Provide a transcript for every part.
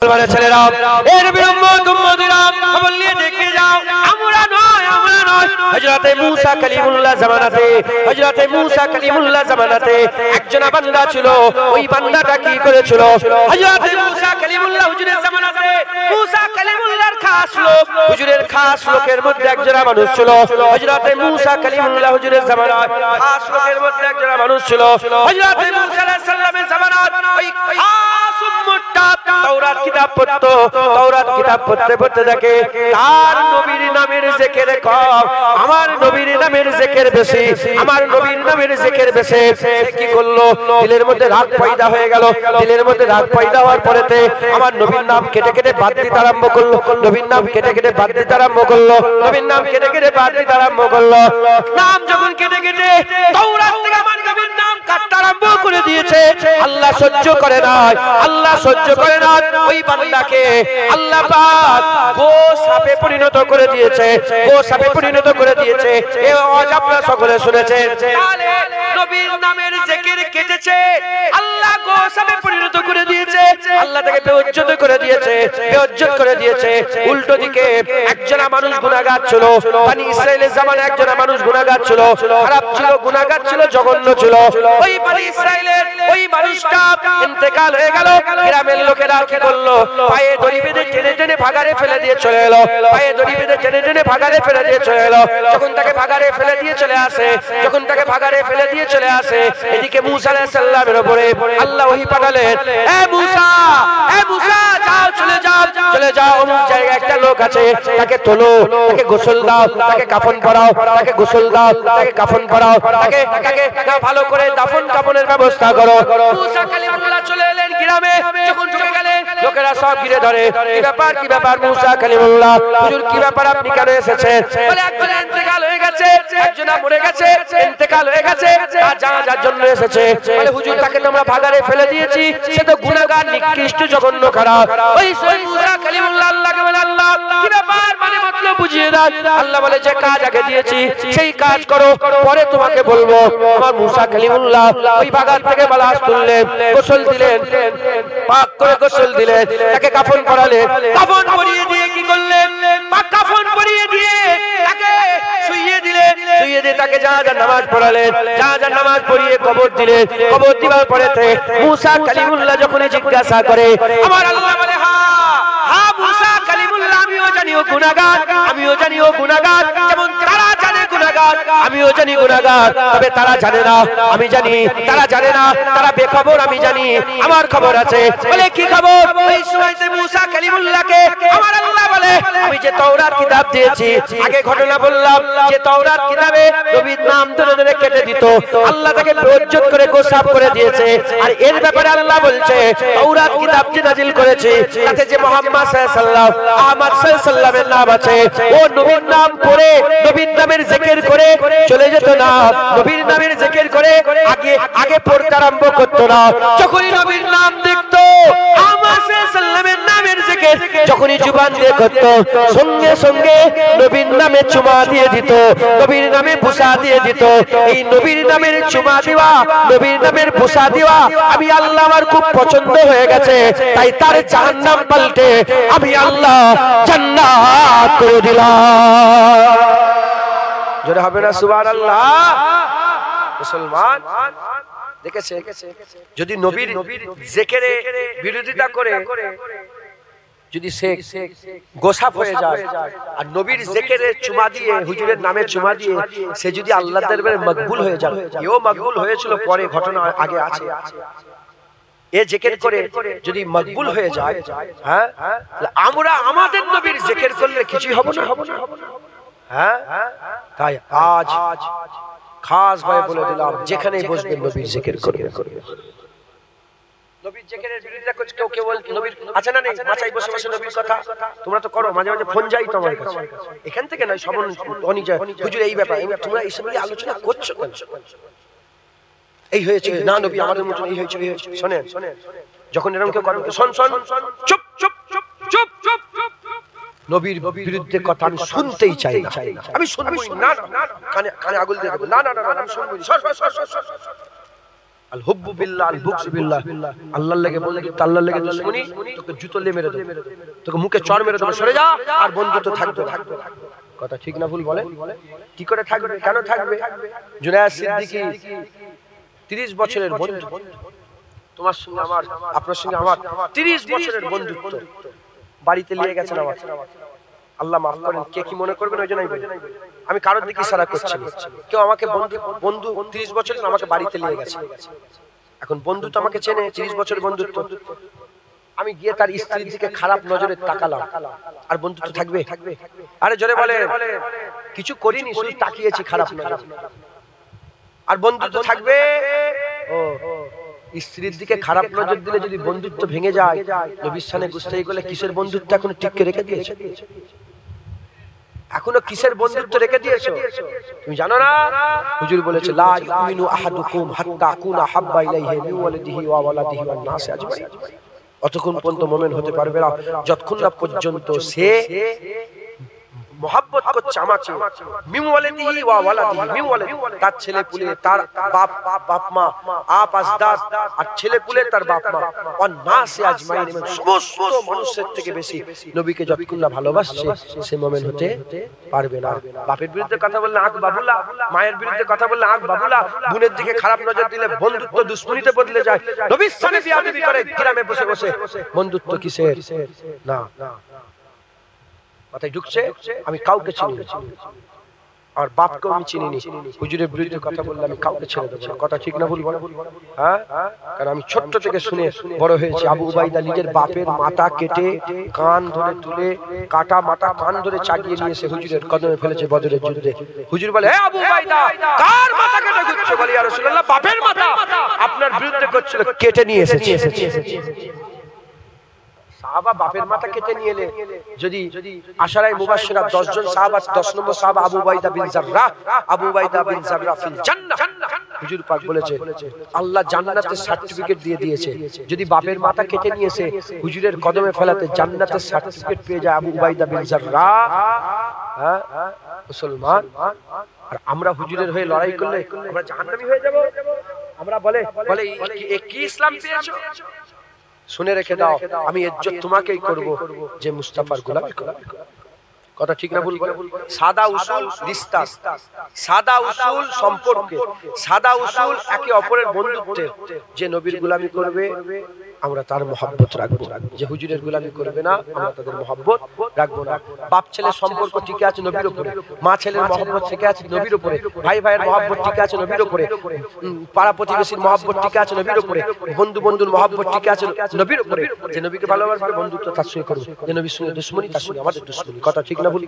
মুসলমানের ছেলেরা, এর উম্মতিরা খবর নিয়ে দেখে যাও, আমরা নয় হযরতে মুসা কালিমুল্লাহ জামানাতে একজন বান্দা ছিল। ওই বান্দাটা কি করেছিল? হযরতে মুসা কালিমুল্লাহ হুজুরের জামানাতে মুসা কালিমুল্লাহর খাস লোক, হুজুরের খাস লোকের মধ্যে একজন মানুষ ছিল। হযরতে মুসা কালিমুল্লাহ হুজুরের জামানায় খাস লোকের মধ্যে একজন মানুষ ছিল। হযরতে মুসা আলাইহিস সালামের জামানায় ওই খাস উম্মতটা তাওরাত কিতাব পড়তে দেখে তার নবীর নামের জিকির কম, আমার নবীর নামের জিকির বেশি, আমার নবীর নামের জিকির বেশি। সে কি করলো? দিলের মধ্যে রাগ পয়দা হয়ে গেল। দিলের মধ্যে রাগ পয়দা হওয়ার পরেতে আমার নবীর নাম কেটে কেটে বাদ দিতে আরম্ভ করলো। নবীর নাম কেটে কেটে বাদ দিতে আরম্ভ করলো। নাম যখন কেটে কেটে তাওরাত থেকে আমার নবীর নাম কাটতে আরম্ভ করে দিয়েছে। আল্লাহ সহ্য করে না। ওই বান্দাকে আল্লাহ পাক গোসাপে পরিণত করে দিয়েছে। এই আওয়াজ আপনারা সকলে শুনেছেন। তাহলে নবীর নামের জিকির কেটেছে, আল্লাহ গোসাপে পরিণত করে দিয়েছে, আল্লাহ তাকে বেইজ্জত করে দিয়েছে। উল্টো দিকে একজন মানুষ গুনাহগার ছিল, বনি ইসরাইলের জামানায় একজন মানুষ গুনাহগার ছিল, খারাপ ছিল, গুনাহগার ছিল, জঘন্য ছিল। ওই বনি ইসরাইলের ওই মানুষটা ইন্তেকাল হয়ে গেল। গ্রামের লোকেরা কি করলো? পায়ে দড়ি বেঁধে টেনে টেনে ভাগাড়ে ফেলে দিয়ে চলে এলো। যখন তাকে ভাগাড়ে ফেলে দিয়ে চলে আসে, এদিকে মুসা আলাইহিস সালামের উপরে আল্লাহ ওহী পাঠালেন, এ মুসা যাও, চলে যাও, অমুক জায়গায় একটা লোক আছে, তাকে তোলো, তাকে গোসল দাও, তাকে কাফন পরাও, তাকে ভালো করে দাফন কাফনের ব্যবস্থা করো। মুসা কালিমুল্লাহ চলে এলেন গ্রামে। যখন ঢুকে গেলেন, লোকেরা সব ঘিরে ধরে, কি ব্যাপার মুসা কালিমুল্লাহ, হুজুর কি ব্যাপার, আপনি কেন এসেছেন? বলে একজন ইন্তেকাল হয়ে গেছে, একজন মরে গেছে, ইন্তেকাল হয়ে গেছে, তার জানাজার জন্য এসেছে। বলে হুজুর তাকে তো আমরা ভাগাড়ে ফেলে দিয়েছি, সে তো গুনাহগার, নিকৃষ্ট, জঘন্য, খারাপ। ওই মুসা কালিমুল্লাহ আল্লাহকে বলে, আল্লাহ কি ব্যাপার, মানে মতলব বুঝিয়ে দাও। আল্লাহ বলে, যে কাজ আগে দিয়েছি সেই কাজ করো, পরে তোমাকে বলবো। আমার মুসা কালিমুল্লাহ ওই ভাগাড় থেকে বালাস তুললেন, গোসল দিলেন, পাক করে গোসল দিলেন, তাকে কাফন পরালেন। কাফন পরিয়ে দিয়ে কি করলেন? কাফন পরিয়ে দিয়ে তাকে শুইয়ে দিলেন, তাকে জানাজার নামাজ পড়ালেন, জানাজার নামাজ পড়িয়ে কবর দিলেন। কবর দেওয়ার পরেতে মুসা কালিমুল্লাহ যখনই জিজ্ঞাসা করে, আমার আল্লাহ বলে, হ্যাঁ মুসা কালিমুল্লাহ, আমিও জানি ও গুনাহগার, যেমন তারা জানে গুনাহগার, আমিও জানি গুনাহগার, তবে তারা জানে না, আমি জানি, তারা জানে না, তারা বেখবর, আমি জানি, আমার খবর আছে। বলে কি খবর? এই সময়তে মুসা কালিমুল্লাহকে আমার আল্লাহ বলে, আমি যে তাওরাত কিতাব দিয়েছি, আগে ঘটনা বললাম, যে তাওরাত কিতাবে নবীর নাম ধরে ধরে কেটে দিত, আল্লাহ তাকে বেইজ্জত করে গোসাপ করে দিয়েছে। আর এর ব্যাপারে আল্লাহ বলছে, তাওরাত কিতাব যে নাজিল করেছি, তাতে যে মুহাম্মদ সাল্লাল্লাহু আহমদ সাল্লামের নাম আছে, ও নবীর নাম পড়ে, নবীর নামের জিকির করে চলে যেত না, নবীর নামের জিকির করে আগে পড়তে আরম্ভ করতো না। যখনই নবীর নাম দেখতো, আহমদ সাল্লামের নামের জিকির যখনই জুবান দিয়ে করতো, সঙ্গে সঙ্গে নবীর নামে চুমা দিয়ে দিত, নবীর নামে বুসা দিয়ে দিত। এই নবীর নামের চুমা দেওয়া, নবীর নামের বুসা দেওয়া আমি আল্লাহ আমার খুব পছন্দ হয়ে গেছে, তাই তার জাহান্নাম পাল্টে আমি আল্লাহ জান্নাত করে দিলাম। জোরে হবে না সুবহানাল্লাহ? মুসলমান দেখেছে, যদি নবীর জিকিরে বিরোধিতা করে, যদি সে গোসাপ হয়ে যায়, আর নবীর জিকিরে চুমা দিয়ে, হুজুরের নামে চুমা দিয়ে সে যদি আল্লাহর দরবারে মকবুল হয়ে যায়, এও মকবুল হয়েছিল, পরে ঘটনা আগে আছে, এ জিকির করে যদি মকবুল হয়ে যায়, হ্যাঁ, আমরা আমাদের নবীর জিকির করলে কিছুই হবে না, হ্যাঁ। তাই আজ খাস ভাবে বলে দিলাম, যেখানেই বসবেন নবীর জিকির করবেন। নবীর জিকিরের বিরোধিতা করছে কেউ বলছে, নবীর আছে না নেই, মাচাই বসে বসে নবীর কথা তোমরা তো করো, মাঝে মাঝে ফোন যাই তো আমার কাছে, এখান থেকে নয়, সব অনিজয় হুজুর এই ব্যাপার, তোমরা এইসব নিয়ে আলোচনা করছো কেন? এই হয়েছে না, নবী আমাদের মতো এই হয়েছে, শোনেন, যখন এরকম কেউ করে, শোন, চুপ চুপ চুপ চুপ চুপ চুপ, নবীর বিরুদ্ধে কথা আমি শুনতেই চাই না, আমি শুনবই না, কানে আগুল দিয়ে দেবো, না, আমি শুনবই। আল হুব্বু বিল্লাহ আল বুগযু বিল্লাহ, আল্লাহর লেগে বন্ধুত্ব, আল্লাহর লেগে দুশমনি, তোকে জুতো দিয়ে মেরে দেব, তোকে মুখে চড় মেরে দেব, সরে যা, আর বন্ধুত্ব থাকবে না। কথা ঠিক না ভুল বলেন? কি করে থাকবে, কেন থাকবে? জুনায়েদ সিদ্দিকী 30 বছরের বন্ধু, তোমার সঙ্গে আমার, আপনার সঙ্গে আমার 30 বছরের বন্ধুত্ব, বাড়িতে নিয়ে গেছেন আমার। আল্লাহ মাফ করেন, কে কি মনে করবেন ওই জন্যই বলি, আমি কারোর দিকে ইশারা করছি না। কেউ আমাকে বন্ধু 30 বছরের আমাকে বাড়িতে নিয়ে গেছে, এখন বন্ধু তো আমাকে চেনে, 30 বছরের বন্ধুত্ব, আমি গিয়ে তার স্ত্রীর দিকে খারাপ নজরে তাকালাম, আর বন্ধুত্ব থাকবে? আরে জোরে বলে, কিছু করিনি, শুধু তাকিয়েছি খারাপ নজরে, আর বন্ধুত্ব থাকবে? ও স্ত্রীর দিকে খারাপ নজর দিলে যদি বন্ধুত্ব ভেঙে যায়, নবীর সামনে গুস্তাখি করলে কিসের বন্ধুত্ব এখনো টিকে রেখে দিয়েছে? এখনো কিসের বন্ধুত্ব রেখে দিয়েছো তুমি জানো না? হুজুর বলেছে লা ইউমিনু আহাদুকুম হাত্তা আকুনা হাব্বা ইলাইহি মিন ওয়ালিদিহি ওয়া ওয়ালাদিহি ওয়ান নাস আজমাইন, অতক্ষণ পর্যন্ত মুমিন হতে পারবে না যতক্ষণ না পর্যন্ত সে মোহাব্বত করছে আমাকে, মিন ওয়ালিদিহি ওয়া ওয়ালাদিহি, মিন ওয়ালিদ তার ছেলে পুলে, তার বাপ মা, আপ আজদাদ, আর ছেলে পুলে তার বাপ মা, ওয়ান নাস আজমাইন, সমস্ত মানুষের থেকে বেশি নবীকে যতক্ষণ না ভালোবাসছে সে মুমিন হতে পারবে না। বাপের বিরুদ্ধে কথা বললে আক বাবুলা, মায়ের বিরুদ্ধে কথা বললে আক বাবুলা, বোনের দিকে খারাপ নজর দিলে বন্ধুত্ব দুশমনিতে বদলে যায়, নবীর সামনে বিয়াদবি করে গ্রামে বসে বসে, বন্ধুত্ব কিসের? না মাথায় ঢুকছে? আমি কাউকে চিনি না, আর বাপকেও আমি চিনি। হুজুরের বিরুদ্ধে কথা বললে আমি কাউকে ছেড়ে দেবো না। কথা ঠিক না ভুল বলো? হ্যাঁ, কারণ আমি ছোট্ট থেকে শুনে বড় হয়েছি। আবু উবাইদা নিজের বাপের মাথা কেটে কান ধরে তুলে, কাটা মাথা কান ধরে চাগিয়ে নিয়ে এসে হুজুরের কদমে ফেলেছে বদরের যুদ্ধে। হুজুর বলে, হে আবু উবাইদা, কার মাথা কেটে ঘুরছো? বলি ইয়া রাসূলুল্লাহ, বাপের মাথা আপনার বিরুদ্ধে করছিল, কেটে নিয়ে এসেছি। সাহাবা বাপের মাথা কেটে নিয়ে এলে, যদি আশারায়ে মুবাশশিরা 10 জন সাহাবা, 10 নম্বর সাহাবা আবু উবাইদা বিন জাররাহ, আবু উবাইদা বিন জাররাহ ফিল জান্নাহ, হুজুর পাক বলেছে আল্লাহ জান্নাতের সার্টিফিকেট দিয়ে দিয়েছে। যদি বাপের মাথা কেটে নিয়েছে হুজুরের কদমে ফেলাতে জান্নাতের সার্টিফিকেট পেয়ে যায় আবু উবাইদা বিন জাররাহ। হ্যাঁ মুসলমান, আর আমরা হুজুরের হয়ে লড়াই করলে আমরা জাহান্নামী হয়ে যাব। আমরা বলে কি ইসলাম পেয়েছো? শুনে রেখে দাও, আমি ইজ্জত তোমাকেই করব যে মুস্তাফার গোলামি করবে। কথা ঠিক না ভুল বলে? সাদা উসুল রিশতা, সাদা উসুল সম্পর্কে, সাদা উসুল একে অপরের বন্ধুত্বের। যে নবীর গোলামি করবে আমরা তার মহব্বত রাখবো, যে হুজুরের গোলামি করবে না আমরা তাদের মহব্বত রাখবো না। বাপ ছেলের সম্পর্ক টিকে আছে নবীর উপরে, মা ছেলের মহব্বত টিকে আছে নবীর উপরে, ভাই ভাইয়ের মহব্বত টিকে আছে নবীর উপরে, পাড়া প্রতিবেশীর মহব্বত টিকে আছে নবীর উপরে, বন্ধু বন্ধুর মহব্বত টিকে আছে নবীর উপরে। যে নবীকে ভালোবাসবে বন্ধুত্ব তার সঙ্গে করবে, যে নবীর সঙ্গে দুশমনি তার সঙ্গে আমাদের দুশমনি। কথা ঠিক না ভুল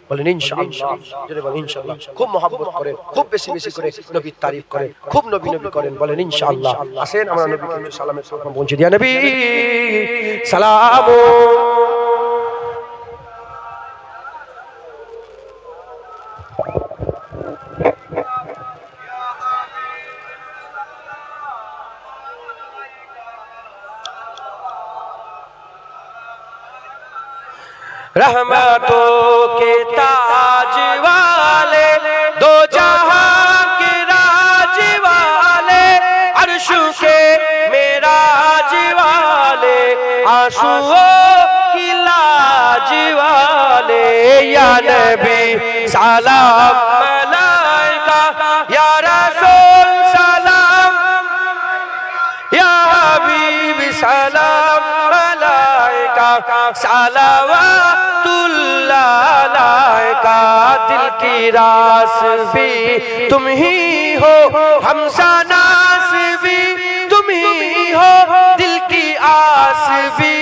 বলেন? ইনশাআল্লাহ যদি বলেন ইনশাআল্লাহ, খুব মহব্বত করেন, খুব বেশি বেশি করে নবীর তারিফ করেন, খুব নবী নবী করেন, বলেন ইনশাআল্লাহ। আসেন আমরা নবীকে সালামের সালাম পৌঁছে দিয়া নবী সালাম। रहमतों के ताज वाले, दो जहां के राज वाले, अर्श के मेराज वाले, आंसुओं की लाज वाले, या नबी सलाम मलाइका, या रसूल सलाम, या हबीब सलाम मलाइका, सलावतुल्लाह अलैका। दिल की रास भी तुम ही हो, हमसनास भी तुम ही हो, दिल की आस भी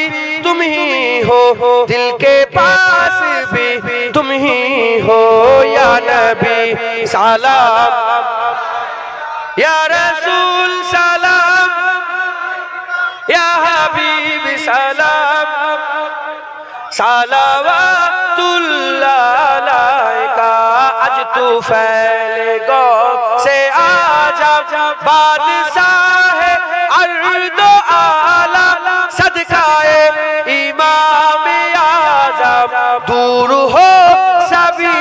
तुम ही हो, दिल के पास भी तुम ही हो, या नबी सलाम, या रसूल सलाम, या हबीब सलाम, सलावतुल्लाह अलैका। आज तू फैले गो से आजा, बादशाह अर्दो आलम, सदकाए इमाम आज़म, दूर हो सभी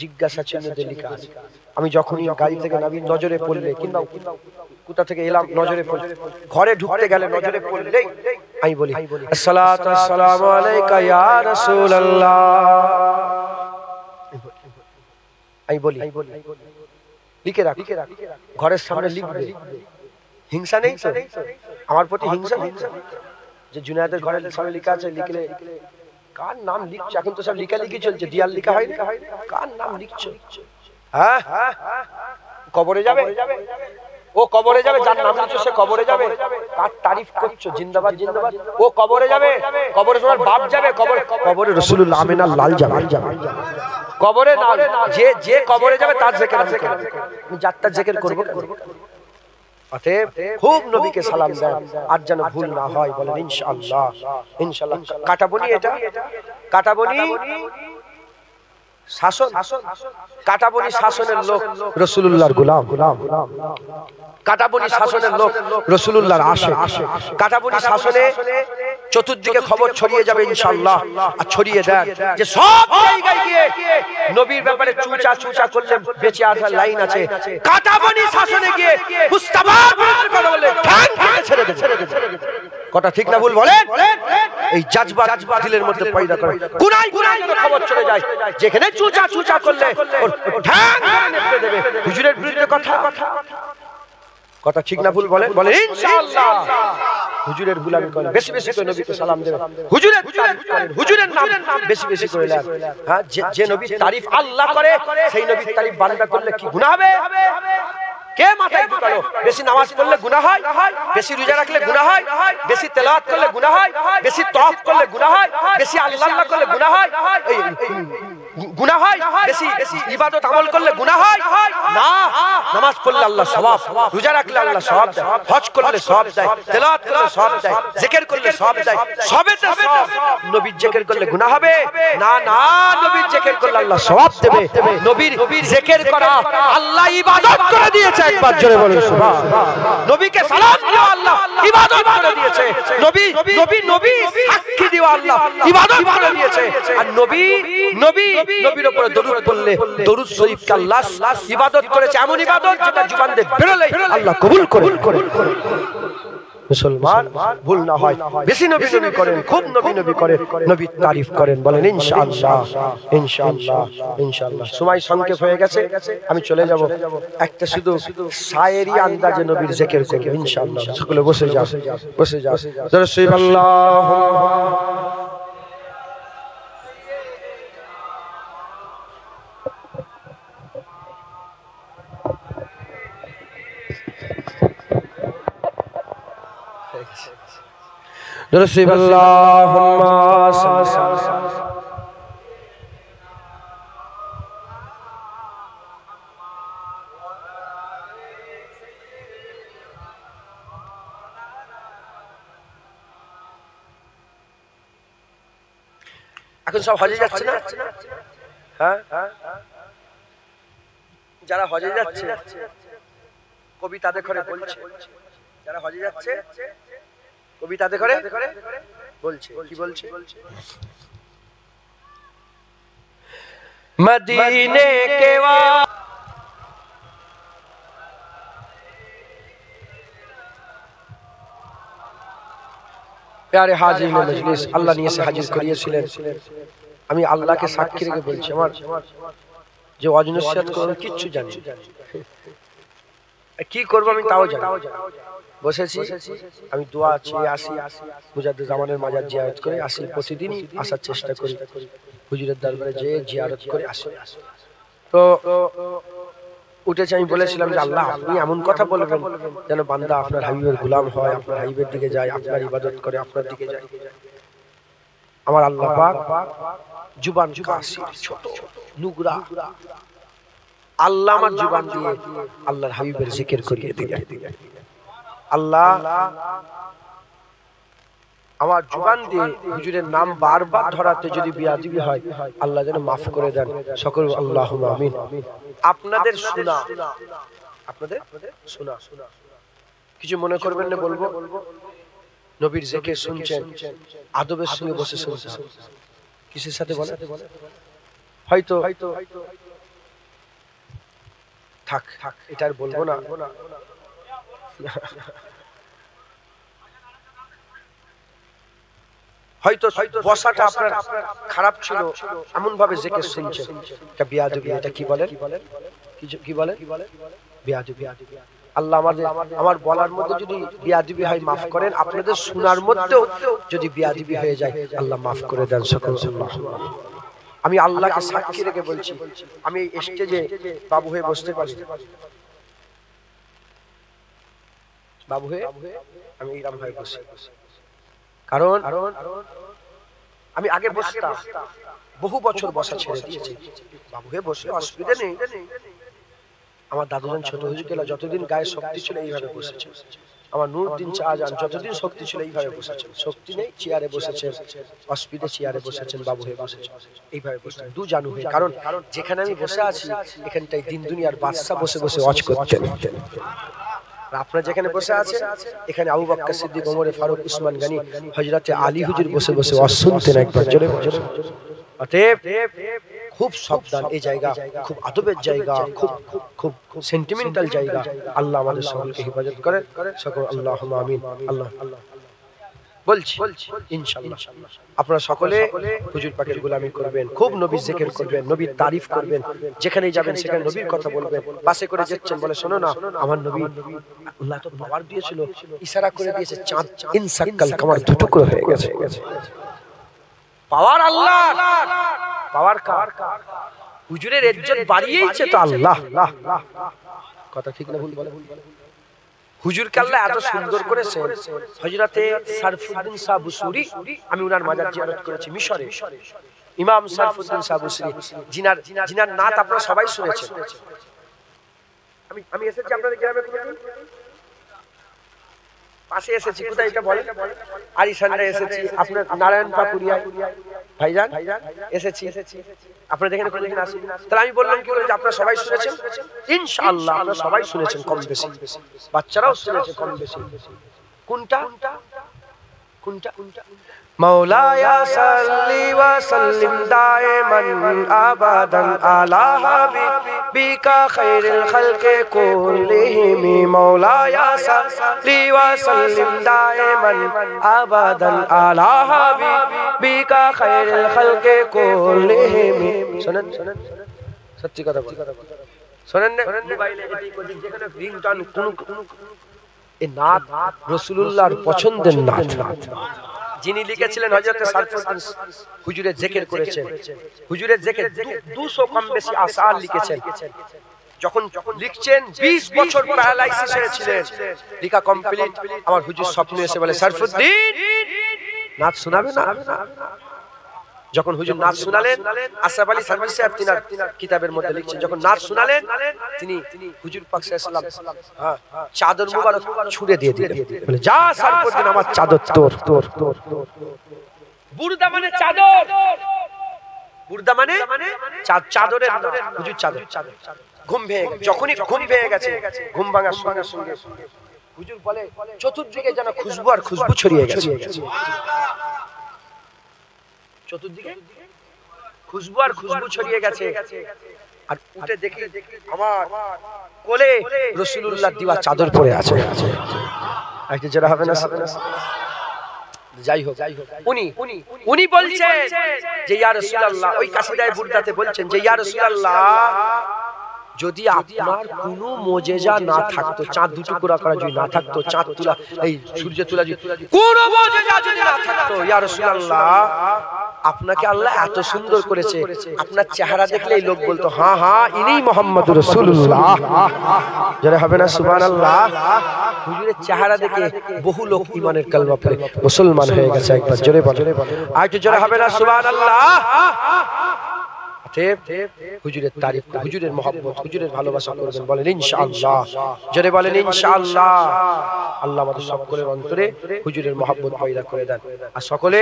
জিজ্ঞাসা চিহ্ন দিয়ে লেখা আছে। আমি যখনই গাড়ি থেকে নামি নজরে পড়লে কিংবা কোথা থেকে এলাম নজরে পড়লে, ঘরে ঢুকতে গেলে নজরে পড়লেই আমি বলি আসসালাতু আসসালামু আলাইকা ইয়া রাসূলুল্লাহ। আমি বলি লিখে রাখ, ঘরের সামনে লিখবে। হিংসা নেই তো আমার প্রতি? হিংসা নেই যে জুনায়েদের ঘরের সামনে লেখা আছে, লিখলে কার নাম লিখছো? এখন তো সব লিখালিখি চলছে, দিয়াল লিখা হয় না, কার নাম লিখছো? হ্যাঁ, কবরে যাবে, ও কবরে যাবে, যার নাম লিখছো সে কবরে যাবে। কার তারিফ করছো? জিন্দাবাদ জিন্দাবাদ। ও কবরে যাবে, কবরে তোমার বাপ যাবে, কবরে রাসূলুল্লাহ আমিনার লাল যাবে। কবরে না, যে কবরে যাবে তার জিকির আমি করব, আমি যাত্রা জিকির করব। অতএব খুব নবীকে সালাম দেন, আর যেন ভুল না হয়। বলেন ইনশাআল্লাহ। ইনশাআল্লাহ। কাটাবনি, এটা কাটাবনি শাসন, কাটাবনি শাসনের লোক রাসূলুল্লাহর গোলাম, কাটাবনি শাসনের লোক রাসূলুল্লাহর আশিক। কাটাবনি শাসনে চতুর্দিকে খবর ছড়িয়ে যাবে ইনশাআল্লাহ। আর ছড়িয়ে দেন যে সব জায়গায় গিয়ে নবীর ব্যাপারে চুচা করলে বেঁচে আসার লাইন আছে। কাটাবনি শাসনে গিয়ে মুস্তাফার বিরুদ্ধে কথা বলে ঠ্যাং ভেঙে ছেড়ে দেন। কথা ঠিক না ভুল বলেন? এই জাজবা দিলের মধ্যে পয়দা করে গুনাই যেন খবর চলে যায়, যেখানে চুচা করলে ঠ্যাং ভেঙে দেবে। হুজুরের বিরুদ্ধে কথা ঠিক না ভুল বলেন? বলেন ইনশাআল্লাহ। হুজুরের গোলামি করেন, বেশি বেশি করে নবীকে সালাম দেবেন, হুজুরের তারিফ করেন, হুজুরের নাম বেশি বেশি করে নেন। হ্যাঁ, যে নবীর তারিফ আল্লাহ করে সেই নবীর তারিফ বান্দা করলে কি গুনাহ হবে? কে মাথায় ঢুকালো? বেশি নামাজ পড়লে গুনাহ হয়, বেশি রোজা রাখলে গুনাহ হয়, বেশি তেলাওয়াত করলে গুনাহ হয়, বেশি তওয়াফ করলে গুনাহ হয়, বেশি আল্লাহ করলে গুনাহ হয়, গুনাহ হয়, বেশি ইবাদত আমল করলে গুনাহ হয় না। নামাজ পড়লে আল্লাহ সওয়াব, রোজা রাখলে আল্লাহ সওয়াব দেয়, হজ করলে সওয়াব দেয়, তেলাওয়াত করলে সওয়াব দেয়, জিকির করলে সওয়াব দেয়, সবেতে সওয়াব। নবীর জিকির করলে গুনাহ হবে না? না, নবীর জিকির করলে আল্লাহ সওয়াব দেবে। নবীর জিকির করা আল্লাহ ইবাদত করে দিয়েছে। একবার জোরে বলুন সুবহানাল্লাহ। নবীকে সালাম দেওয়া আল্লাহ ইবাদত করে দিয়েছে। নবী সাক্ষী দেওয়া আল্লাহ ইবাদত করে দিয়েছে। আর নবীর উপরে দরুদ পড়লে দরুদ শরীফকে আল্লাহ ইবাদত করেছে, এমন ইবাদত যেটা জবান দিয়ে বেরোলে আল্লাহ কবুল করেন। মুসলমান ভুল না হয়, বেশি নবী করেন, খুব নবী করেন, নবীর তারিফ করেন। বলেন ইনশাআল্লাহ। ইনশাআল্লাহ। ইনশাআল্লাহ। সময় সংক্ষেপ হয়ে গেছে, আমি চলে যাব। একটা শুধু শায়েরি আন্দাজে নবীর জিকির করব ইনশাআল্লাহ। সকলে বসে যাও, বসে যাও। আল্লাহ رسول اللهم এখন সব হজে যাচ্ছে না? হ্যাঁ, যারা হজে যাচ্ছে কবি তাদের ঘরে বলছে, যারা হজে যাচ্ছে কবি তাদের ঘরে বলছে, কি বলছে? মদিনে কে প্যারে হাজির মজলিস আল্লাহ নিয়ে এসে হাজির করিয়েছিলেন। আমি আল্লাহকে সাক্ষী রেখে বলছি, আমার যে ওয়াজ-নসিহত করার কিচ্ছু জানি না, কি করবো আমি তাও জানি। বসেছি, আমি দোয়া চেয়ে আসি, মুজাদ্দিদ জামানের মাজার জিয়ারত করে আসি, প্রতিদিনই আসার চেষ্টা করি, হুজুরের দরবারে যেয়ে জিয়ারত করে আসি। তো উঠেছে, আমি বলেছিলাম যে আল্লাহ আপনি এমন কথা বলবেন যেন বান্দা আপনার হাবিবের গোলাম হয়, আপনার হাবিবের দিকে যায়, আপনার ইবাদত করে, আপনার দিকে যায়। আমার আল্লাহ পাক জুবান কাসির, ছোট নুগরা, আল্লাহ আমার জুবান দিয়ে আল্লাহর হাবিবের জিকির করিয়ে দিলেন। আল্লাহ আমার জুবান দিয়ে হুজুরের নাম বারবার ধরাতে যদি বিয়াদবি হয় আল্লাহ যেন মাফ করে দেন। সকল আল্লাহুম্মা আমিন। আপনাদের শোনা, আপনাদের শোনা, কিছু মনে করবেন না, বলবো নবীর জিকির শুনছেন, আদবের সঙ্গে বসে শুনছেন। কিসের সাথে বলে? হয়তো থাক এটা আর বলবো না। হয়তো বসাটা আপনার খারাপ ছিল, এমন ভাবে জিকির শুনছেন, এটা বিয়াদবি। এটা কি বলেন, কি বলেন? বিয়াদবি। আল্লাহ আমার বলার মধ্যে যদি বিয়াদবি হয় মাফ করেন, আপনাদের শোনার মধ্যেও যদি বিয়াদবি হয়ে যায় আল্লাহ মাফ করে দেন সকল। আমি আল্লাহকে সাক্ষী রেখে বলছি, আমি স্টেজে বাবু হয়ে বসতে পারি, বাবু হয়ে আমি ইরাম ভাই বসি, কারণ আমি আগে বসতাম, বহু বছর বসা ছেড়ে দিয়েছি। বাবু হয়ে বসলে অসুবিধা নেই। আমার দাদুজান ছোট হুজুরকেলা যতদিন গায়ে শক্তি ছিল এইভাবে বসেছেন, আমার নূরউদ্দিন শাহজাহান যতদিন শক্তি ছিল এইভাবে বসেছেন, শক্তি নেই চেয়ারে বসেছেন, অসুবিধে চেয়ারে বসেছেন, বাবু হয়ে বসেছেন, এইভাবে বসেছেন দু জানু হয়ে। কারণ যেখানে আমি বসে আছি এখানটাই দিন দুনিয়ার বাদশা বসে বসে ওয়াজ করতেন। আপনারা যেখানে বসে আছে এখানে আবু বকর সিদ্দিক, ওমর ফারুক, উসমান গনি, হযরতে আলী হুজুর বসে বসে ওয়াজ শুনতেন। একবার জোরে বলুন। অতএব খুব সাবধান, এই জায়গা খুব আদবের জায়গা, খুব খুব সেন্টিমেন্টাল জায়গা। আল্লাহ আমাদের সকলকে হেফাজত করেন সকল, আল্লাহুম্মা আমিন। আল্লাহ বলছি ইনশাআল্লাহ আপনারা সকলে হুজুর পাকের গোলামি করবেন, খুব নবীর জিকির করবেন, নবীর তারিফ করবেন, যেখানেই যাবেন সেখানে নবীর কথা বলবেন। বাসে করে যাচ্ছেন, বলে শোনো না আমার নবী, আল্লাহ তো পাওয়ার দিয়েছিল, ইশারা করে দিয়েছে, চাঁদ ইনসাক্কাল কামার দুটুকরো হয়ে গেছে। পাওয়ার আল্লাহ, পাওয়ার কার? হুজুরের ইজ্জত বাড়িয়েছে তো আল্লাহ। কথা ঠিক না ভুল বলে? হুজুরকে আল্লাহ এত সুন্দর করেছেন। হযরতে সারফুদ্দিন শাহ বুসুরি, আমি ওনার মাজার জিয়ারত করেছি মিশরে। ইমাম সারফুদ্দিন শাহ বুসুরি, জিনার নাত আপনারা সবাই শুনেছেন। আমি এসেছি আপনাদের গ্রামে, পাশে এসেছি, কোথায় এটা বলেন? আরিসান্ডা এসেছি, আপনার নারায়ণ পাকুরিয়ায় ভাইজান এসেছি, আপনারা দেখেন কোন দিন আসি। তাহলে আমি বললাম কি করে যে আপনারা সবাই শুনেছেন? ইনশাআল্লাহ আপনারা সবাই শুনেছেন কম বেশি, বাচ্চারাও শুনেছে কম বেশি। কোনটা? মাওলায়া সাল্লি ওয়া সাল্লিম দাইমান আবাদান আলা হাবিবিকা খায়রুল খালকি কুল্লিহিম। মাওলায়া সাল্লি ওয়া সাল্লিম দাইমান আবাদান আলা হাবিবিকা খায়রুল খালকি কুল্লিহিম। শুনেন, সত্যি কথা বলেন, শুনেন না? মোবাইলে যেখানে রিংটোন কোন এই নাত রাসূলুল্লাহর পছন্দের নাত, যিনি লিখেছিলেন হযরত সারফুদ্দিন হুজুরের জিকির করেছেন। হুজুরের জিকির 200 কম বেশি আসার লিখেছেন। যখন লিখছেন 20 বছর প্যারালাইসিস হয়েছিলেন, লেখা কমপ্লিট। আমার হুজুর স্বপ্নে এসে বলে, সারফুদ্দিন নাত শোনাবে না? যখন হুজুর নাচ শুনালেন, আশরাফ আলী থানভী সাহেব তিনার কিতাবের মধ্যে লিখছেন, যখন নাচ শুনালেন তিনি হুজুর পাক সাল্লাল্লাহু আলাইহি ওয়াসাল্লাম চাদর মুবারক ছুঁড়ে দিয়ে দিলেন, বলে যা সারফুদ্দিন আমার চাদর তোর। বুরদা মানে চাদর, বুরদা মানে চাদরের নাম, হুজুর চাদর। ঘুম ভেঙে গেছে, যখনই ঘুম ভেঙে গেছে, ঘুম ভাঙার সঙ্গে সঙ্গে হুজুর বলে চতুর্দিকে যেন খুশবু আর খুশবু ছড়িয়ে গেছে। চতুর্দিকে খুশবু আর খুশবু ছড়িয়ে গেছে। আর উঠে দেখি আমার কোলে রাসূলুল্লাহ দিবা চাদর পরে আছে। আজকে যারা হবে না, যাই হোক, উনি বলছেন যে ইয়া রাসূলুল্লাহ, ওই কাসিদায়ে বুরদাতে বলছেন যে ইয়া রাসূলুল্লাহ, যদি আপনার কোনো মুজিজা না থাকতো, চাঁদ দুটো টুকরা করা যদি না থাকতো, চাঁদ তোলা, এই সূর্য তোলা যদি কোনো মুজিজা যদি না থাকতো, ইয়া রাসূলুল্লাহ আপনাকে আল্লাহ এত সুন্দর করেছে, আপনার চেহারা দেখলেই লোক বলতো হ্যাঁ হ্যাঁ ইনিই মুহাম্মদুর রাসূলুল্লাহ। যারা হবে না সুবহানাল্লাহ। হুজুরের চেহারা দেখে বহু লোক ঈমানের কালেমা পড়ে মুসলমান হয়ে গেছে। একবার জোরে বলেন, আর জোরে হবে না সুবহানাল্লাহ। হুজুরের তারিফ, হুজুরের মহব্বত, হুজুরের ভালোবাসা করবেন, বলেন ইনশাআল্লাহ। জোরে বলেন ইনশাআল্লাহ। আল্লাহ আমাদের সকলের অন্তরে হুজুরের মহব্বত পয়দা করে দেন। আর সকলে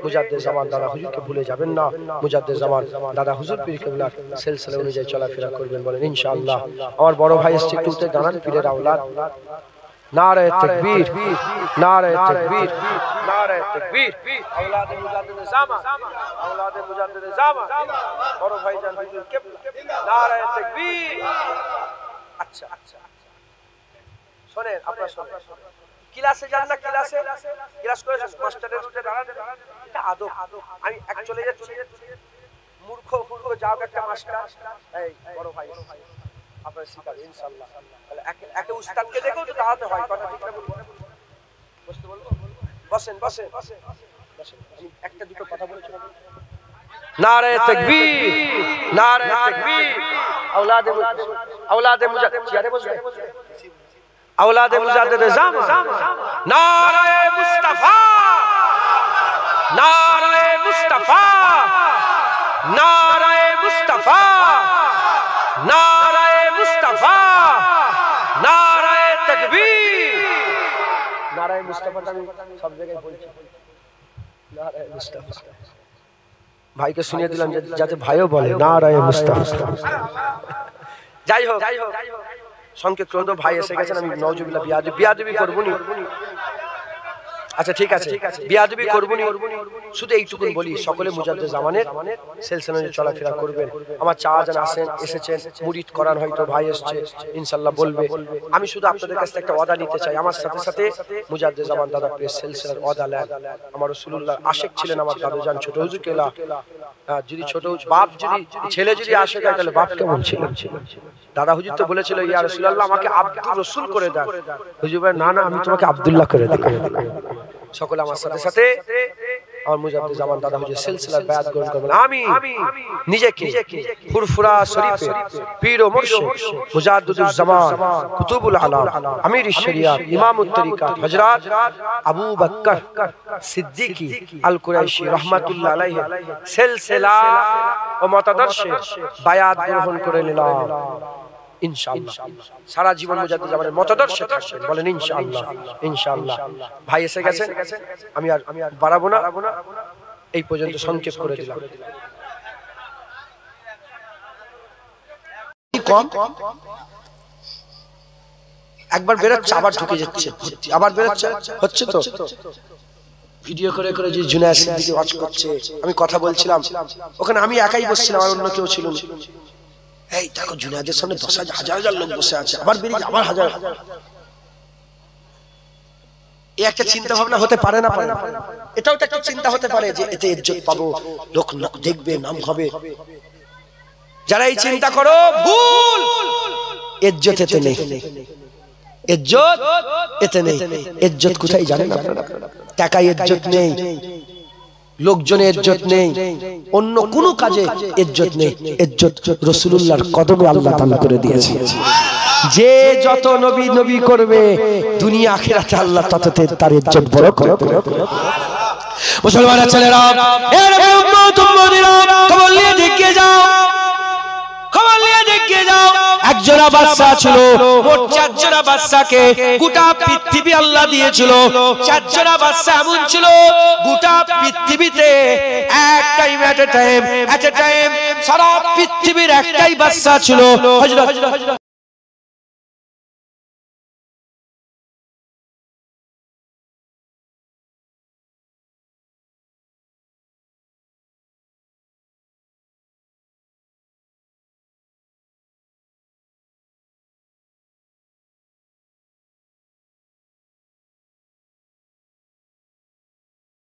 মুজাদ্দিদ জামান দাদা হুজুরকে ভুলে যাবেন না। মুজাদ্দিদ জামান দাদা হুজুর পীর কেবলার সিলসিলা অনুযায়ী চলাফেরা করবেন, বলেন ইনশাআল্লাহ। আমার বড় ভাই এসছে, একটু উঠে দাঁড়ান, পীরের আওলাদ। নারে তাকবীর, নারে তাকবীর, নারে তাকবীর। আওলাদে মুজাদ্দিদ জামান, আওলাদে মুজাদ্দিদ জামান, বড় ভাইজান হুজুর কেবলা, নারে তাকবীর। আচ্ছা শোনেন, আপনারা শোনেন, ক্লাসে যান না, ক্লাস করে মাস্টারের উঠে দাঁড়ান, এটা আদব। আমি এক চলে যাচ্ছি, মূর্খ যাও একটা মাস্টার, এই বড় ভাই আপনার শিখাবে ইনশাআল্লাহ। তাহলে একে উস্তাদকে দেখেও তো দাঁড়াতে হয়, কথা ঠিক না? বসতে বলবো? বসেন বসেন বসেন। আমি একটা দুটো কথা বলেছি। নারে তাকবীর, নারে তাকবীর। औलादे मुजाद्दिद চেয়ারে বসবে, औलादे मुजाद्दिद জামা, নারে মুস্তাফা, নারে মুস্তাফা, নারে মুস্তাফা, নারে মুস্তাফা, নারে তাকবীর। নারে মুস্তাফাটা আমি সব জায়গায় বলছি, নারে মুস্তাফা। ভাইকে শুনিয়ে দিলাম যাতে ভাইও বলে নারে মুস্তাফা। যাই হোক, সংক্ষেপ ক্রোধ ভাই এসে গেছেন, আমি নওজুবিল্লাহ বিয়াদবি করব না। আচ্ছা ঠিক আছে, বিয়াদবি করব না, শুধু এইটুকুন বলি, সকলে মুজাদ্দিদ জামানের সিলসিলায় চলাফেরা করবেন। আমার চাচান এসেছেন, মুরিদ করান, হয়তো ভাই এসেছে, ইনশাআল্লাহ বলবে। আমি শুধু আপনাদের কাছ থেকে একটা ওয়াদা নিতে চাই, আমার সাথে সাথে মুজাদ্দিদ জামান দাদা প্রেস সিলসিলার ওয়াদা নেন। আমার রাসূলুল্লাহ আশিক ছিলেন, আমার দাদুজান ছোট হুজুর কেলা, যদি ছোট বাপ যদি ছেলে যদি আশিক হয় তাহলে বাপ কেমন ছিল? দাদা হুজুর তো বলেছিল, ইয়া রাসূলুল্লাহ আমাকে আব্দুর রাসূল করে দেন। হুজুর বলেন, না না, আমি তোমাকে আব্দুল্লাহ করে দেব। সকলে আমার সাথে সাথে আমার মুজাদ্দিদ জামান দাদা হুজুর সিলসিলার বায়াত গ্রহণ করবেন। আমি নিজেকে ফুরফুরা শরীফে পীর ও মুর্শিদ মুজাদ্দিদুল জামান কুতুবুল আলাম আমিরুশ শরিয়াত ইমামুত তরিকাত হযরত আবু বকর সিদ্দিকী আল কুরাইশি রাহমাতুল্লাহ আলাইহি সিলসিলা ও মতাদর্শে বায়াত গ্রহণ করে নিলাম ইনশাআল্লাহ। সারা জীবন মুজাদ্দিদ জামানের মতাদর্শে থাকবেন, বলেন ইনশাআল্লাহ। ইনশাআল্লাহ। ভাই এসে গেছেন, আমি আর বাড়াবো না, এই পর্যন্ত সংক্ষেপ করে দিলাম। কম একবার বেরোচ্ছে, আবার ঢুকে যাচ্ছে, আবার বেরোচ্ছে, হচ্ছে তো। ভিডিও করে করে যে জুনায়েদ সিদ্দিকী ওয়াজ করছে, আমি কথা বলছিলাম, ওখানে আমি একাই বসছিলাম, আর অন্য কেউ ছিল না। এই দেখো জুনায়েদের সামনে 10,000 লোক বসে আছে, আবার বেরিয়ে আবার হাজার। এই একটা চিন্তা ভাবনা হতে পারে না? এটাও তো একটা চিন্তা হতে পারে যে এতে ইজ্জত পাবো, লোক দেখবে, নাম হবে। যারা এই চিন্তা করো ভুল। ইজ্জত এতে নেই, ইজ্জত এতে নেই। ইজ্জত কোথায় জানেন আপনারা? টাকায় ইজ্জত নেই, লোকজনের ইজ্জত নেই, অন্য কোন কাজে ইজ্জত নেই। ইজ্জত রাসূলুল্লাহর কদমে আল্লাহ দান করে দিয়েছে। যে যত নবী নবী করবে, দুনিয়া আখিরাতে আল্লাহ তত তার ইজ্জত বড় করে দেবে। মুসলমানের ছেলেরা, এ নবী উম্মত উম্মতিরা, খবর নিয়ে দেখে যাও, খবর নিয়ে দেখে যাও। একজোড়া বাচ্চা ছিল, মোট 4 জোড়া বাচ্চাকে গোটা পৃথিবী আল্লাহ দিয়েছিল। 4 জোড়া বাচ্চা এমন ছিল, গোটা পৃথিবীতে এক টাইম এট এ টাইম সারা পৃথিবীর একটাই বাচ্চা ছিল। হযরত